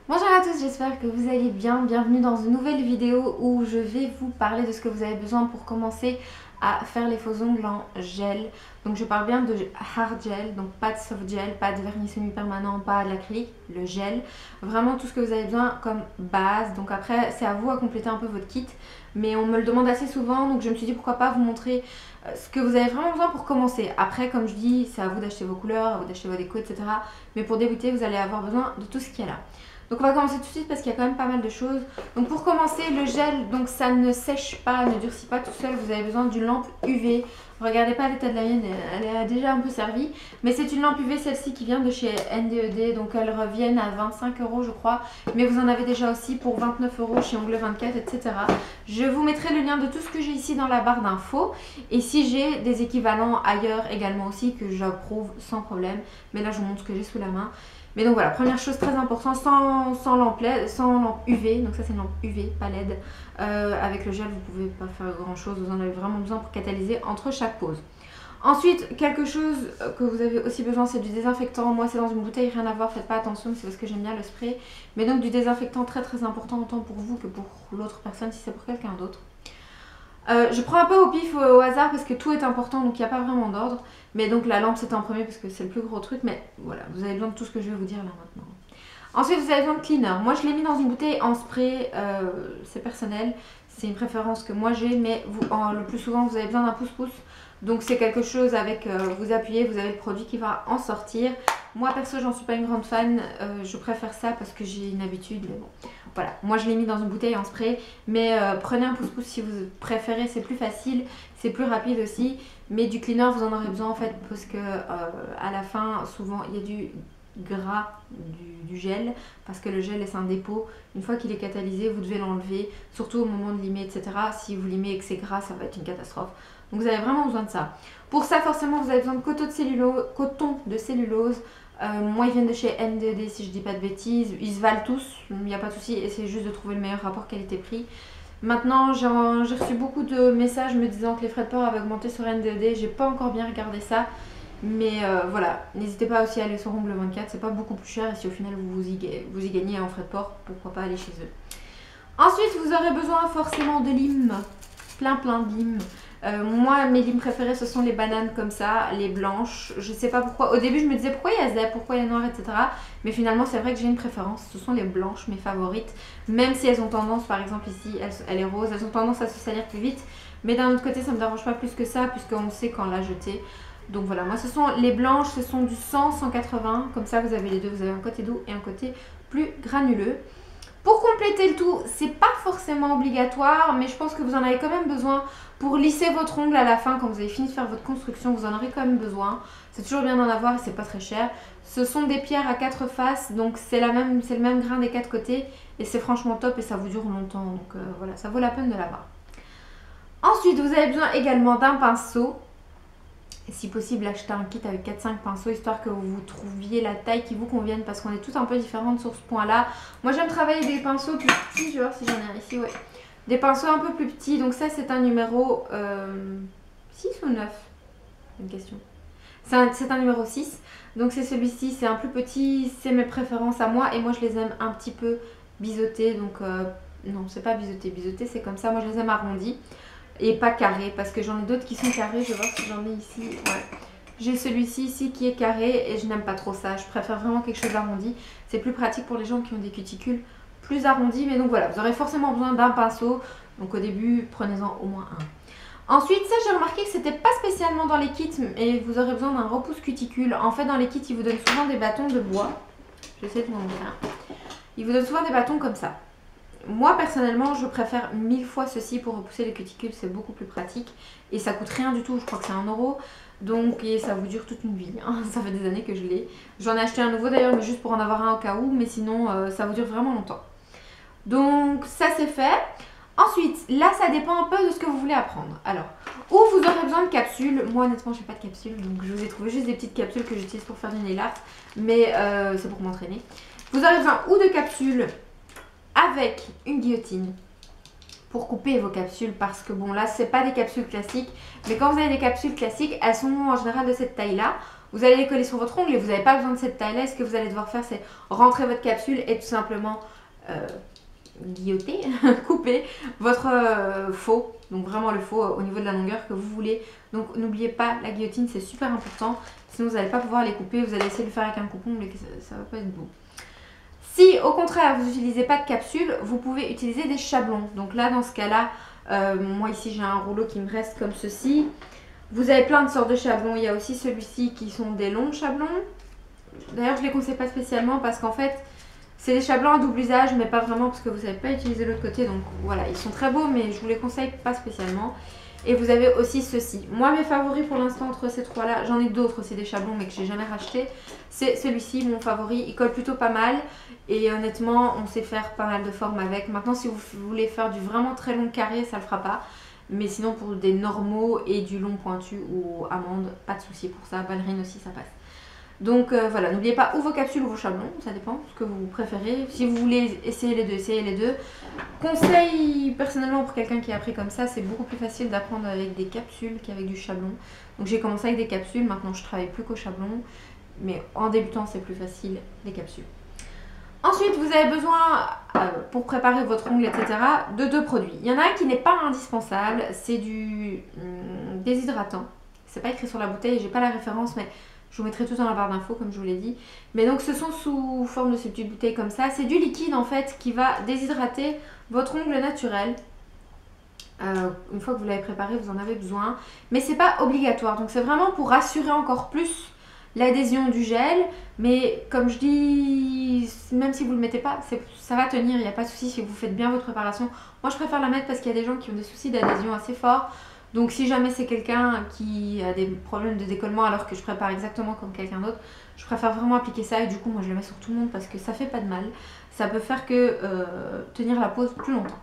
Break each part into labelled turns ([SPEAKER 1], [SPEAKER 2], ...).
[SPEAKER 1] Bonjour à tous, j'espère que vous allez bien. Bienvenue dans une nouvelle vidéo où je vais vous parler de ce que vous avez besoin pour commencer à faire les faux ongles en gel. Donc je parle bien de hard gel, donc pas de soft gel, pas de vernis semi-permanent, pas de l'acrylique, le gel. Vraiment tout ce que vous avez besoin comme base. Donc après c'est à vous à compléter un peu votre kit. Mais on me le demande assez souvent, donc je me suis dit pourquoi pas vous montrer ce que vous avez vraiment besoin pour commencer. Après comme je dis, c'est à vous d'acheter vos couleurs, à vous d'acheter vos décos, etc. Mais pour débuter vous allez avoir besoin de tout ce qu'il y a là. Donc on va commencer tout de suite parce qu'il y a quand même pas mal de choses. Donc pour commencer, le gel, donc ça ne sèche pas, ne durcit pas tout seul. Vous avez besoin d'une lampe UV. Regardez pas l'état de la mienne, elle a déjà un peu servi. Mais c'est une lampe UV, celle-ci qui vient de chez NDED. Donc elles reviennent à 25 € je crois. Mais vous en avez déjà aussi pour 29 € chez Ongles 24, etc. Je vous mettrai le lien de tout ce que j'ai ici dans la barre d'infos. Et si j'ai des équivalents ailleurs également aussi que j'approuve sans problème. Mais là je vous montre ce que j'ai sous la main. Mais donc voilà, première chose très importante, sans lampe UV, donc ça c'est une lampe UV, pas LED. Avec le gel, vous pouvez pas faire grand chose, vous en avez vraiment besoin pour catalyser entre chaque pause. Ensuite, quelque chose que vous avez aussi besoin, c'est du désinfectant. Moi, c'est dans une bouteille, rien à voir, faites pas attention, c'est parce que j'aime bien le spray. Mais donc du désinfectant très très important, autant pour vous que pour l'autre personne, si c'est pour quelqu'un d'autre. Je prends un peu au pif, au hasard, parce que tout est important, donc il n'y a pas vraiment d'ordre. Mais donc la lampe c'était en premier parce que c'est le plus gros truc, mais voilà, vous avez besoin de tout ce que je vais vous dire là maintenant. Ensuite vous avez besoin de cleaner. Moi je l'ai mis dans une bouteille en spray, c'est personnel, c'est une préférence que moi j'ai, mais le plus souvent vous avez besoin d'un pouce-pouce. Donc c'est quelque chose avec, vous appuyez, vous avez le produit qui va en sortir. Moi perso j'en suis pas une grande fan, je préfère ça parce que j'ai une habitude, mais bon. Voilà, moi je l'ai mis dans une bouteille en spray, mais prenez un pouce-pouce si vous préférez, c'est plus facile, c'est plus rapide aussi. Mais du cleaner vous en aurez besoin en fait parce que à la fin souvent il y a du gras du gel parce que le gel laisse un dépôt. Une fois qu'il est catalysé vous devez l'enlever, surtout au moment de limer, etc. Si vous limez et que c'est gras ça va être une catastrophe. Donc vous avez vraiment besoin de ça. Pour ça forcément vous avez besoin de coton de cellulose. Moi ils viennent de chez NDD si je dis pas de bêtises, ils se valent tous, il n'y a pas de souci, essayez juste de trouver le meilleur rapport qualité-prix. Maintenant j'ai reçu beaucoup de messages me disant que les frais de port avaient augmenté sur NDD, j'ai pas encore bien regardé ça. Mais voilà, n'hésitez pas aussi à aller sur Ongles 24, c'est pas beaucoup plus cher et si au final vous y gagnez en frais de port, pourquoi pas aller chez eux. Ensuite vous aurez besoin forcément de limes, plein de limes. Moi mes limes préférées ce sont les bananes comme ça, les blanches, je sais pas pourquoi, au début je me disais pourquoi il y a zèbre, pourquoi il y a noir, etc. Mais finalement c'est vrai que j'ai une préférence, ce sont les blanches mes favorites, même si elles ont tendance, par exemple ici elle est rose, elles ont tendance à se salir plus vite, mais d'un autre côté ça me dérange pas plus que ça puisqu'on sait quand la jeter. Donc voilà, moi ce sont les blanches, ce sont du 100-180, comme ça vous avez les deux, vous avez un côté doux et un côté plus granuleux. Pour compléter le tout, c'est pas forcément obligatoire, mais je pense que vous en avez quand même besoin pour lisser votre ongle à la fin quand vous avez fini de faire votre construction, vous en aurez quand même besoin. C'est toujours bien d'en avoir et c'est pas très cher. Ce sont des pierres à 4 faces, donc c'est le même grain des 4 côtés et c'est franchement top et ça vous dure longtemps, donc voilà, ça vaut la peine de l'avoir. Ensuite, vous avez besoin également d'un pinceau. Et si possible, acheter un kit avec 4-5 pinceaux histoire que vous trouviez la taille qui vous convienne parce qu'on est tous un peu différentes sur ce point là. Moi j'aime travailler des pinceaux plus petits, je vais voir si j'en ai ici, ouais. Des pinceaux un peu plus petits, donc ça c'est un numéro 6 ou 9? C'est une question. C'est un numéro 6, donc c'est celui-ci, c'est un plus petit, c'est mes préférences à moi et moi je les aime un petit peu biseautés, donc non c'est pas biseauté c'est comme ça, moi je les aime arrondis. Et pas carré parce que j'en ai d'autres qui sont carrés, je vais voir si j'en ai ici, ouais. J'ai celui-ci ici qui est carré et je n'aime pas trop ça, je préfère vraiment quelque chose d'arrondi. C'est plus pratique pour les gens qui ont des cuticules plus arrondies, mais donc voilà, vous aurez forcément besoin d'un pinceau, donc au début prenez-en au moins un. Ensuite, ça j'ai remarqué que c'était pas spécialement dans les kits et vous aurez besoin d'un repousse cuticule. En fait dans les kits ils vous donnent souvent des bâtons de bois, j'essaie de vous montrer un. Ils vous donnent souvent des bâtons comme ça. Moi personnellement je préfère 1000 fois ceci pour repousser les cuticules, c'est beaucoup plus pratique et ça coûte rien du tout, je crois que c'est 1 €, donc et ça vous dure toute une vie, hein. Ça fait des années que je l'ai. J'en ai acheté un nouveau d'ailleurs mais juste pour en avoir un au cas où, mais sinon ça vous dure vraiment longtemps. Donc ça c'est fait. Ensuite là ça dépend un peu de ce que vous voulez apprendre. Alors, ou vous aurez besoin de capsules, moi honnêtement j'ai pas de capsules donc je vous ai trouvé juste des petites capsules que j'utilise pour faire du nail art, mais c'est pour m'entraîner. Vous aurez besoin ou de capsules avec une guillotine pour couper vos capsules parce que bon là c'est pas des capsules classiques mais quand vous avez des capsules classiques elles sont en général de cette taille là vous allez les coller sur votre ongle et vous n'avez pas besoin de cette taille là. Ce que vous allez devoir faire, c'est rentrer votre capsule et tout simplement guilloter, couper votre faux, donc vraiment le faux au niveau de la longueur que vous voulez. Donc n'oubliez pas la guillotine, c'est super important, sinon vous n'allez pas pouvoir les couper, vous allez essayer de le faire avec un coupe-ongle et que ça va pas être beau. Si au contraire vous n'utilisez pas de capsule, vous pouvez utiliser des chablons. Donc là dans ce cas là, moi ici j'ai un rouleau qui me reste comme ceci. Vous avez plein de sortes de chablons, il y a aussi celui-ci qui sont des longs chablons. D'ailleurs je ne les conseille pas spécialement parce qu'en fait c'est des chablons à double usage, mais pas vraiment parce que vous ne savez pas utiliser l'autre côté. Donc voilà, ils sont très beaux, mais je vous les conseille pas spécialement. Et vous avez aussi ceci. Moi, mes favoris pour l'instant entre ces trois-là, j'en ai d'autres aussi des chablons, mais que j'ai jamais racheté. C'est celui-ci, mon favori. Il colle plutôt pas mal. Et honnêtement, on sait faire pas mal de formes avec. Maintenant, si vous voulez faire du vraiment très long carré, ça le fera pas. Mais sinon, pour des normaux et du long pointu ou amande, pas de souci pour ça. Ballerine aussi, ça passe. Donc voilà, n'oubliez pas ou vos capsules ou vos chablons, ça dépend ce que vous préférez. Si vous voulez essayer les deux, essayez les deux. Conseil personnellement pour quelqu'un qui a appris comme ça, c'est beaucoup plus facile d'apprendre avec des capsules qu'avec du chablon. Donc j'ai commencé avec des capsules, maintenant je travaille plus qu'au chablon. Mais en débutant c'est plus facile les capsules. Ensuite vous avez besoin, pour préparer votre ongle etc, de deux produits. Il y en a un qui n'est pas indispensable, c'est du déshydratant. C'est pas écrit sur la bouteille, j'ai pas la référence mais... je vous mettrai tout dans la barre d'infos comme je vous l'ai dit. Mais donc ce sont sous forme de ces petites bouteilles comme ça. C'est du liquide en fait qui va déshydrater votre ongle naturel. Une fois que vous l'avez préparé, vous en avez besoin. Mais c'est pas obligatoire. Donc c'est vraiment pour rassurer encore plus l'adhésion du gel. Mais comme je dis, même si vous ne le mettez pas, ça va tenir. Il n'y a pas de souci si vous faites bien votre préparation. Moi je préfère la mettre parce qu'il y a des gens qui ont des soucis d'adhésion assez forts. Donc si jamais c'est quelqu'un qui a des problèmes de décollement alors que je prépare exactement comme quelqu'un d'autre, je préfère vraiment appliquer ça et du coup moi je le mets sur tout le monde parce que ça fait pas de mal. Ça peut faire que tenir la pose plus longtemps.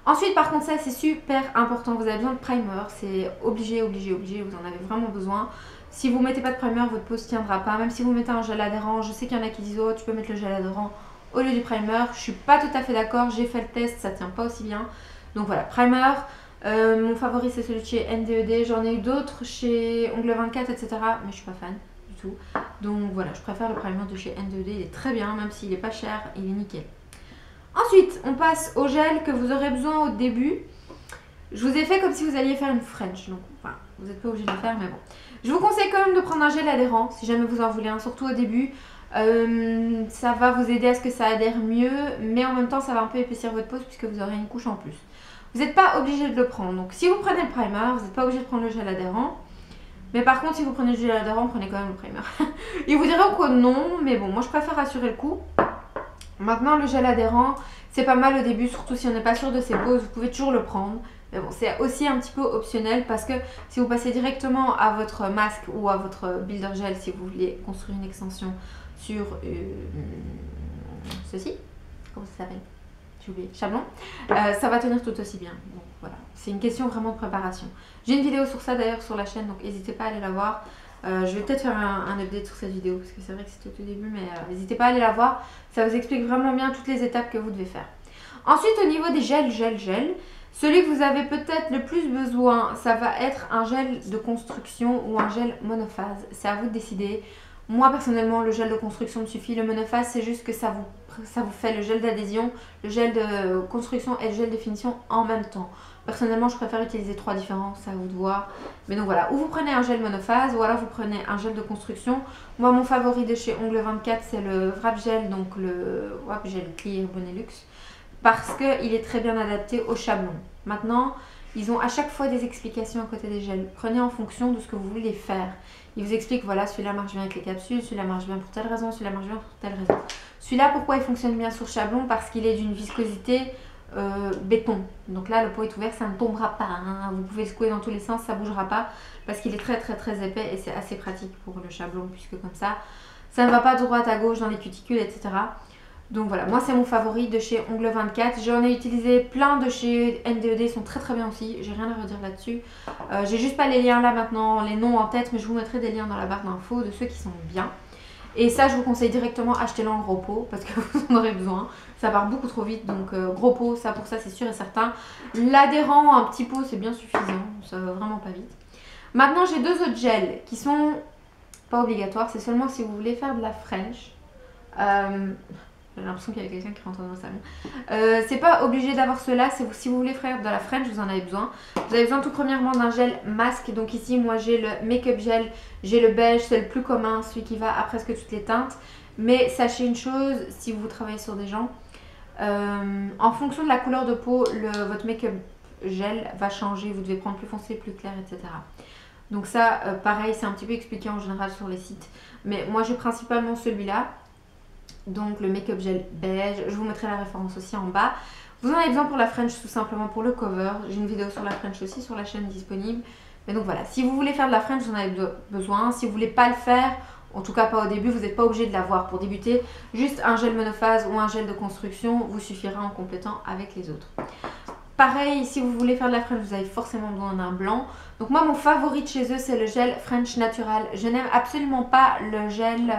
[SPEAKER 1] Ensuite par contre ça c'est super important, vous avez besoin de primer, c'est obligé, vous en avez vraiment besoin. Si vous ne mettez pas de primer, votre pose ne tiendra pas, même si vous mettez un gel adhérent, je sais qu'il y en a qui disent oh tu peux mettre le gel adhérent au lieu du primer, je suis pas tout à fait d'accord, j'ai fait le test, ça tient pas aussi bien. Donc voilà, primer. Mon favori c'est celui de chez NDED, j'en ai eu d'autres chez Ongle 24 etc. Mais je suis pas fan du tout. Donc voilà, je préfère le primer de chez NDED, il est très bien, même s'il est pas cher, il est nickel. Ensuite, on passe au gel que vous aurez besoin au début. Je vous ai fait comme si vous alliez faire une French, donc enfin, vous n'êtes pas obligé de le faire, mais bon. Je vous conseille quand même de prendre un gel adhérent, si jamais vous en voulez un, surtout au début. Ça va vous aider à ce que ça adhère mieux, mais en même temps ça va un peu épaissir votre pose puisque vous aurez une couche en plus. Vous n'êtes pas obligé de le prendre, donc si vous prenez le primer, vous n'êtes pas obligé de prendre le gel adhérent. Mais par contre si vous prenez le gel adhérent, prenez quand même le primer. Ils vous diront que non, mais bon, moi je préfère assurer le coup. Maintenant le gel adhérent, c'est pas mal au début, surtout si on n'est pas sûr de ses poses, vous pouvez toujours le prendre. Mais bon, c'est aussi un petit peu optionnel parce que si vous passez directement à votre masque ou à votre builder gel, si vous voulez construire une extension sur ceci, comment ça s'appelle? J'ai oublié, chablon, ça va tenir tout aussi bien. Donc voilà, c'est une question vraiment de préparation. J'ai une vidéo sur ça d'ailleurs sur la chaîne, donc n'hésitez pas à aller la voir. Je vais peut-être faire un update sur cette vidéo parce que c'est vrai que c'était au tout début, mais n'hésitez pas à aller la voir. Ça vous explique vraiment bien toutes les étapes que vous devez faire. Ensuite, au niveau des gels, celui que vous avez peut-être le plus besoin, ça va être un gel de construction ou un gel monophase. C'est à vous de décider. Moi, personnellement, le gel de construction me suffit. Le monophase, c'est juste que ça vous fait le gel d'adhésion, le gel de construction et le gel de finition en même temps. Personnellement, je préfère utiliser trois différents, c'est à vous de voir. Mais donc voilà, ou vous prenez un gel monophase ou alors vous prenez un gel de construction. Moi, mon favori de chez Ongle 24, c'est le Wrap Gel, donc le Wrap Gel Clear Bonelux. Parce qu'il est très bien adapté au chablon. Maintenant, ils ont à chaque fois des explications à côté des gels. Prenez en fonction de ce que vous voulez faire. Ils vous expliquent, voilà, celui-là marche bien avec les capsules, celui-là marche bien pour telle raison, celui-là marche bien pour telle raison. Celui-là, pourquoi il fonctionne bien sur chablon? Parce qu'il est d'une viscosité béton. Donc là, le pot est ouvert, ça ne tombera pas. Hein. Vous pouvez le secouer dans tous les sens, ça ne bougera pas. Parce qu'il est très épais et c'est assez pratique pour le chablon, puisque comme ça ne va pas de droite à gauche dans les cuticules, etc. Donc voilà, moi c'est mon favori de chez Ongle 24. J'en ai utilisé plein de chez NDED, ils sont très bien aussi. J'ai rien à redire là-dessus. J'ai juste pas les liens là maintenant, les noms en tête, mais je vous mettrai des liens dans la barre d'infos de ceux qui sont bien. Et ça, je vous conseille directement, achetez-le en gros pot parce que vous en aurez besoin. Ça part beaucoup trop vite, donc gros pot, ça pour ça c'est sûr et certain. L'adhérent, un petit pot, c'est bien suffisant, ça va vraiment pas vite. Maintenant, j'ai deux autres gels qui sont pas obligatoire, c'est seulement si vous voulez faire de la French. J'ai l'impression qu'il y a quelqu'un qui rentre dans le salon. C'est pas obligé d'avoir cela, si vous voulez faire de la French, vous en avez besoin. Vous avez besoin tout premièrement d'un gel masque. Donc ici, moi j'ai le Make-up Gel, j'ai le beige, c'est le plus commun, celui qui va à presque toutes les teintes. Mais sachez une chose, si vous travaillez sur des gens, en fonction de la couleur de peau, votre Make-up Gel va changer. Vous devez prendre plus foncé, plus clair, etc. Donc ça, pareil, c'est un petit peu expliqué en général sur les sites. Mais moi j'ai principalement celui-là. Donc le Make-up Gel beige, je vous mettrai la référence aussi en bas. Vous en avez besoin pour la French tout simplement pour le cover. J'ai une vidéo sur la French aussi sur la chaîne disponible. Mais donc voilà, si vous voulez faire de la French, vous en avez besoin. Si vous voulez pas le faire, en tout cas pas au début, vous n'êtes pas obligé de l'avoir pour débuter. Juste un gel monophase ou un gel de construction vous suffira en complétant avec les autres. Pareil, si vous voulez faire de la French, vous avez forcément besoin d'un blanc. Donc moi, mon favori de chez eux, c'est le gel French Natural. Je n'aime absolument pas le gel...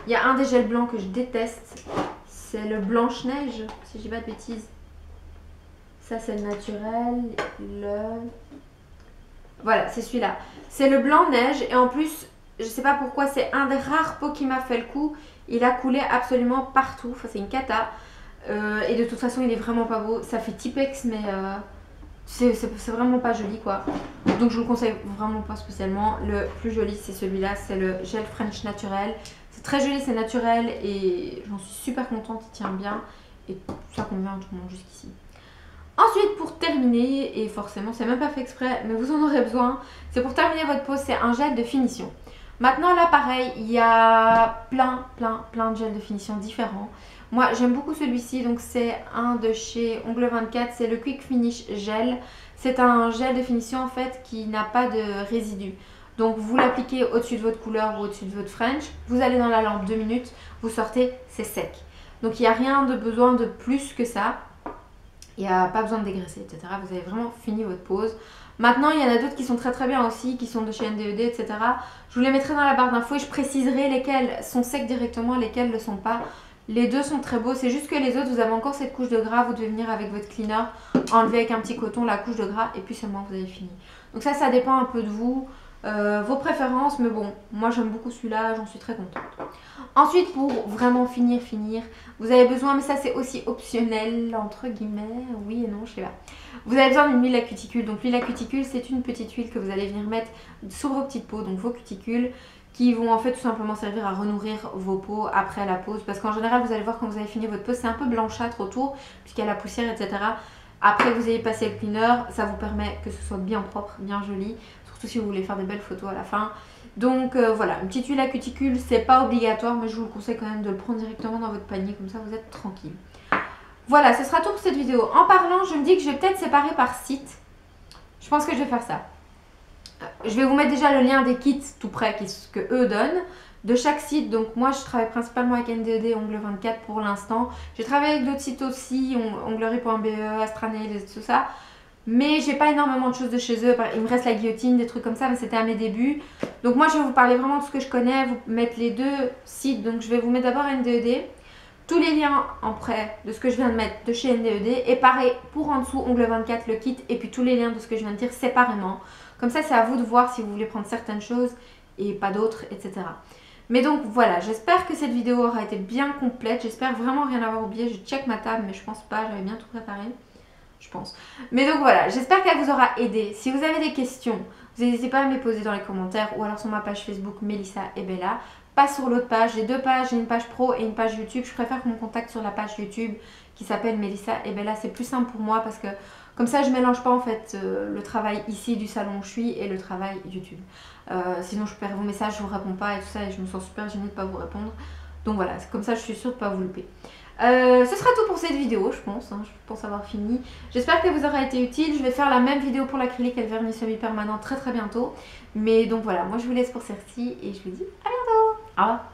[SPEAKER 1] Il y a un des gels blancs que je déteste. C'est le Blanche-Neige, si je dis pas de bêtises. Ça, c'est le naturel. Voilà, c'est celui-là. C'est le Blanc-Neige. Et en plus, je sais pas pourquoi, c'est un des rares pots qui m'a fait le coup. Il a coulé absolument partout. Enfin, c'est une cata. Et de toute façon, il est vraiment pas beau. Ça fait Tipex, mais c'est vraiment pas joli, quoi. Donc, je vous le conseille vraiment pas spécialement. Le plus joli, c'est celui-là. C'est le gel French Naturel. C'est très joli, c'est naturel et j'en suis super contente, il tient bien et ça convient à tout le monde jusqu'ici. Ensuite, pour terminer, et forcément c'est même pas fait exprès, mais vous en aurez besoin, c'est pour terminer votre peau, c'est un gel de finition. Maintenant là pareil, il y a plein de gels de finition différents. Moi j'aime beaucoup celui-ci, donc c'est un de chez Ongle 24, c'est le Quick Finish Gel. C'est un gel de finition en fait qui n'a pas de résidus. Donc vous l'appliquez au-dessus de votre couleur ou au-dessus de votre French, vous allez dans la lampe 2 minutes, vous sortez, c'est sec. Donc il n'y a rien de besoin de plus que ça. Il n'y a pas besoin de dégraisser, etc. Vous avez vraiment fini votre pause. Maintenant, il y en a d'autres qui sont très bien aussi, qui sont de chez NDED, etc. Je vous les mettrai dans la barre d'infos et je préciserai lesquels sont secs directement, lesquels ne le sont pas. Les deux sont très beaux, c'est juste que les autres, vous avez encore cette couche de gras, vous devez venir avec votre cleaner, enlever avec un petit coton la couche de gras et puis seulement vous avez fini. Donc ça dépend un peu de vous. Vos préférences, mais bon, moi j'aime beaucoup celui-là, j'en suis très contente. Ensuite, pour vraiment finir, vous avez besoin, mais ça c'est aussi optionnel, entre guillemets, oui et non, je sais pas. Vous avez besoin d'une huile à cuticule. Donc l'huile à cuticule, c'est une petite huile que vous allez venir mettre sur vos petites peaux, donc vos cuticules, qui vont en fait tout simplement servir à renourrir vos peaux après la pause. Parce qu'en général, vous allez voir quand vous avez fini votre pause, c'est un peu blanchâtre autour, puisqu'il y a la poussière, etc. Après que vous ayez passé le cleaner, ça vous permet que ce soit bien propre, bien joli. Si vous voulez faire des belles photos à la fin. Donc voilà, une petite huile à cuticule, c'est pas obligatoire, mais je vous le conseille quand même de le prendre directement dans votre panier, comme ça vous êtes tranquille. Voilà, ce sera tout pour cette vidéo. En parlant, je me dis que je vais peut-être séparer par site. Je pense que je vais faire ça. Je vais vous mettre déjà le lien des kits tout près que eux donnent de chaque site. Donc moi je travaille principalement avec NDED, Ongle 24 pour l'instant. J'ai travaillé avec d'autres sites aussi, onglerie.be, Astranail et tout ça. Mais j'ai pas énormément de choses de chez eux. Il me reste la guillotine, des trucs comme ça, mais c'était à mes débuts. Donc moi je vais vous parler vraiment de ce que je connais, vous mettre les deux sites. Donc je vais vous mettre d'abord NDED, tous les liens en prêt de ce que je viens de mettre de chez NDED. Et pareil pour en dessous Ongle 24 le kit et puis tous les liens de ce que je viens de dire séparément. Comme ça c'est à vous de voir si vous voulez prendre certaines choses et pas d'autres, etc. Mais donc voilà, j'espère que cette vidéo aura été bien complète. J'espère vraiment rien avoir oublié. Je check ma table mais je pense pas, j'avais bien tout préparé. Je pense. Mais donc voilà, j'espère qu'elle vous aura aidé. Si vous avez des questions, vous n'hésitez pas à me les poser dans les commentaires ou alors sur ma page Facebook Melissa et Bella. Pas sur l'autre page, j'ai deux pages, j'ai une page pro et une page YouTube. Je préfère qu'on me contacte sur la page YouTube qui s'appelle Melissa et Bella. C'est plus simple pour moi parce que comme ça je mélange pas en fait le travail ici du salon où je suis et le travail YouTube. Sinon je perds vos messages, je vous réponds pas et tout ça et je me sens super gênée de pas vous répondre. Donc voilà, comme ça je suis sûre de ne pas vous louper. Ce sera tout pour cette vidéo, je pense avoir fini. J'espère qu'elle vous aura été utile. Je vais faire la même vidéo pour l'acrylique et le vernis semi-permanent très bientôt. Mais donc voilà, moi je vous laisse pour celle-ci et je vous dis à bientôt. Au revoir.